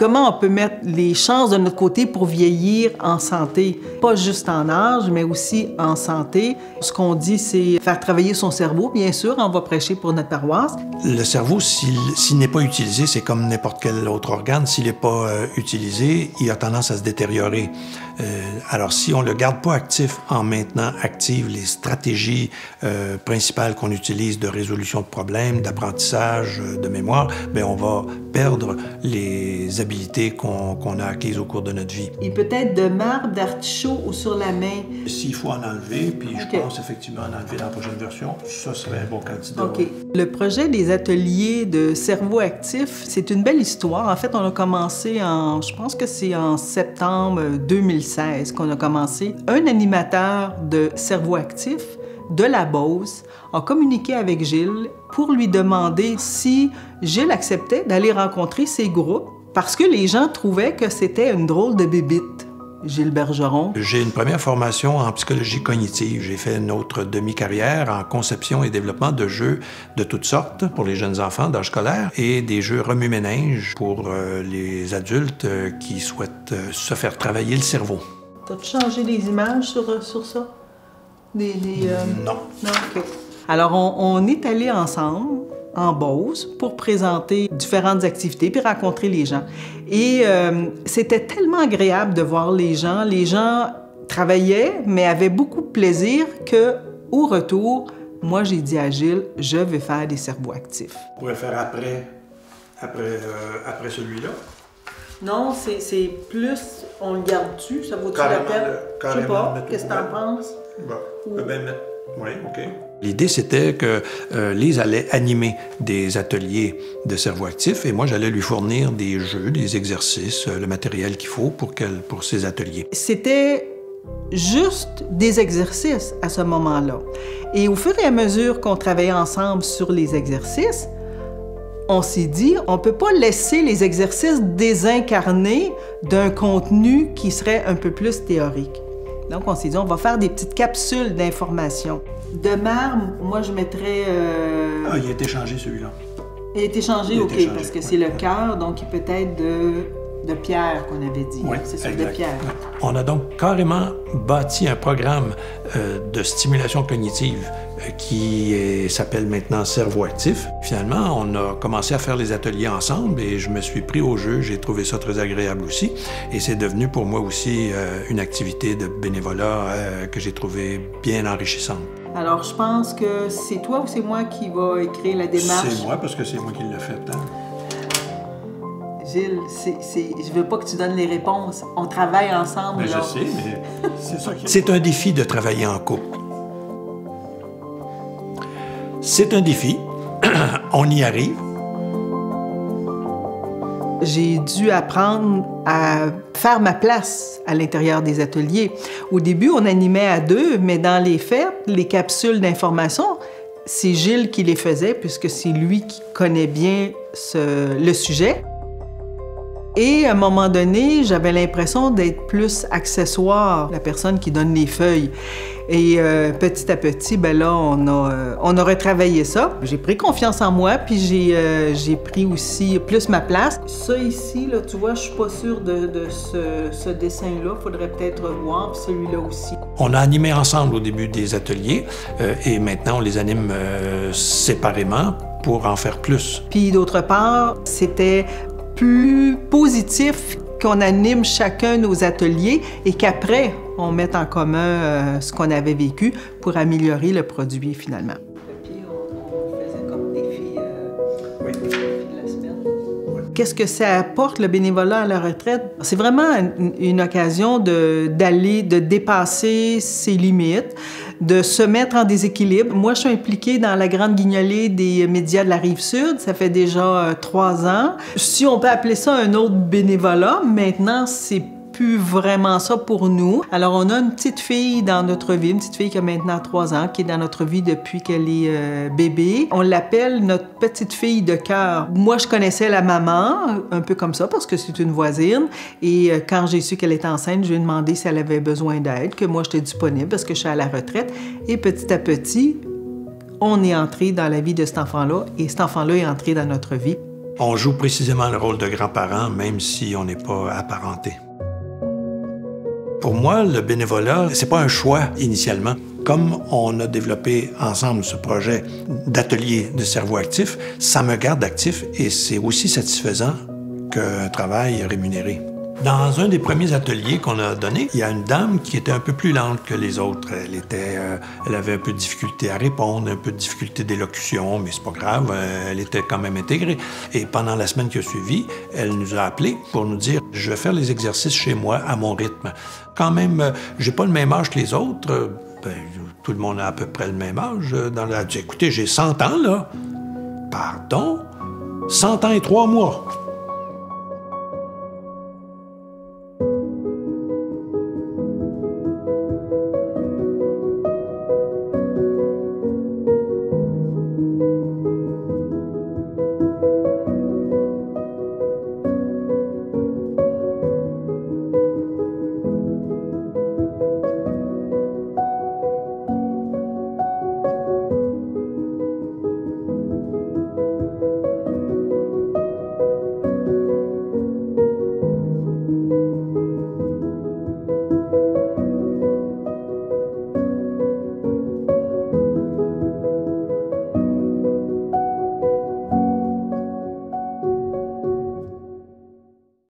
comment on peut mettre les chances de notre côté pour vieillir en santé. Pas juste en âge, mais aussi en santé. Ce qu'on dit, c'est faire travailler son cerveau. Bien sûr, on va prêcher pour notre paroisse. Le cerveau, s'il n'est pas utilisé, c'est comme n'importe quel autre organe. S'il n'est pas utilisé, il a tendance à se détériorer. Alors, si on ne le garde pas actif en maintenant actives les stratégies principales qu'on utilise de résolution de problèmes, d'apprentissage, de mémoire, bien, on va perdre les habiletés qu'on a acquises au cours de notre vie. Et peut-être de marbre, d'artichaut ou sur la main. S'il faut en enlever, puis je pense effectivement en enlever dans la prochaine version, ça serait un bon candidat. OK. Le projet des ateliers de cerveau actif, c'est une belle histoire. En fait, on a commencé je pense que c'est en septembre 2016 qu'on a commencé. Un animateur de cerveau actif de la Beauce a communiqué avec Gilles pour lui demander si Gilles acceptait d'aller rencontrer ces groupes parce que les gens trouvaient que c'était une drôle de bébite. Gilles Bergeron. J'ai une première formation en psychologie cognitive. J'ai fait une autre demi-carrière en conception et développement de jeux de toutes sortes pour les jeunes enfants d'âge scolaire et des jeux remue-ménage pour les adultes qui souhaitent se faire travailler le cerveau. T'as-tu changé les images sur ça? Non. Non, OK. Alors, on est allés ensemble en Beauce pour présenter différentes activités puis rencontrer les gens. Et c'était tellement agréable de voir les gens. Les gens travaillaient, mais avaient beaucoup de plaisir qu'au retour, moi, j'ai dit à Gilles, je vais faire des cerveaux actifs. On pourrait faire après celui-là? Non, c'est plus, on le garde-tu? Ça vaut-tu la peine? Je sais pas. Qu'est-ce que t'en penses? Bon, oui, OK. L'idée, c'était que Lise allait animer des ateliers de cerveau actif et moi, j'allais lui fournir des jeux, des exercices, le matériel qu'il faut pour ces ateliers. C'était juste des exercices à ce moment-là. Et au fur et à mesure qu'on travaillait ensemble sur les exercices, on s'est dit, on ne peut pas laisser les exercices désincarner d'un contenu qui serait un peu plus théorique. Donc, on s'est dit, on va faire des petites capsules d'information. De marbre, moi, je mettrais... Ah, il a été changé, celui-là. Il a été changé, OK, parce que c'est le cœur, donc il peut être de pierre qu'on avait dit. Oui, c'est ça, de pierre. On a donc carrément bâti un programme de stimulation cognitive qui s'appelle maintenant Cerveau actif. Finalement, on a commencé à faire les ateliers ensemble et je me suis pris au jeu. J'ai trouvé ça très agréable aussi. Et c'est devenu pour moi aussi une activité de bénévolat que j'ai trouvé bien enrichissante. Alors, je pense que c'est toi ou c'est moi qui va écrire la démarche? C'est moi, parce que c'est moi qui l'ai fait. Hein? Gilles, je veux pas que tu donnes les réponses. On travaille ensemble. Mais je sais, mais c'est ça qui est... C'est un défi de travailler en couple. C'est un défi. On y arrive. J'ai dû apprendre à faire ma place à l'intérieur des ateliers. Au début, on animait à deux, mais dans les faits, les capsules d'information, c'est Gilles qui les faisait, puisque c'est lui qui connaît bien le sujet. Et à un moment donné, j'avais l'impression d'être plus accessoire, la personne qui donne les feuilles. Et petit à petit, ben là, on a retravaillé ça. J'ai pris confiance en moi, puis j'ai pris aussi plus ma place. Ça ici, là, tu vois, je suis pas sûre de ce dessin-là. Faudrait peut-être voir, puis celui-là aussi. On a animé ensemble au début des ateliers, et maintenant, on les anime séparément pour en faire plus. Puis d'autre part, c'était plus positif qu'on anime chacun nos ateliers et qu'après, on mette en commun ce qu'on avait vécu pour améliorer le produit finalement. Puis on faisait comme défi de la semaine. Qu'est-ce que ça apporte, le bénévolat à la retraite? C'est vraiment une occasion de dépasser ses limites, de se mettre en déséquilibre. Moi, je suis impliquée dans la grande guignolée des médias de la Rive-Sud. Ça fait déjà 3 ans. Si on peut appeler ça un autre bénévolat, maintenant, c'est plus vraiment ça pour nous. Alors, on a une petite fille dans notre vie, une petite fille qui a maintenant 3 ans, qui est dans notre vie depuis qu'elle est bébé. On l'appelle notre petite fille de cœur. Moi, je connaissais la maman, un peu comme ça, parce que c'est une voisine. Et quand j'ai su qu'elle était enceinte, je lui ai demandé si elle avait besoin d'aide, que moi, j'étais disponible parce que je suis à la retraite. Et petit à petit, on est entré dans la vie de cet enfant-là et cet enfant-là est entré dans notre vie. On joue précisément le rôle de grands-parents, même si on n'est pas apparenté. Pour moi, le bénévolat, c'est pas un choix initialement. Comme on a développé ensemble ce projet d'atelier de cerveau actif, ça me garde actif et c'est aussi satisfaisant qu'un travail rémunéré. Dans un des premiers ateliers qu'on a donné, il y a une dame qui était un peu plus lente que les autres. Elle avait un peu de difficulté à répondre, un peu de difficulté d'élocution, mais c'est pas grave, elle était quand même intégrée. Et pendant la semaine qui a suivi, elle nous a appelés pour nous dire « Je vais faire les exercices chez moi à mon rythme. Quand même, j'ai pas le même âge que les autres. Tout le monde a à peu près le même âge. Elle a dit « Écoutez, j'ai 100 ans, là. » « Pardon? 100 ans et 3 mois. »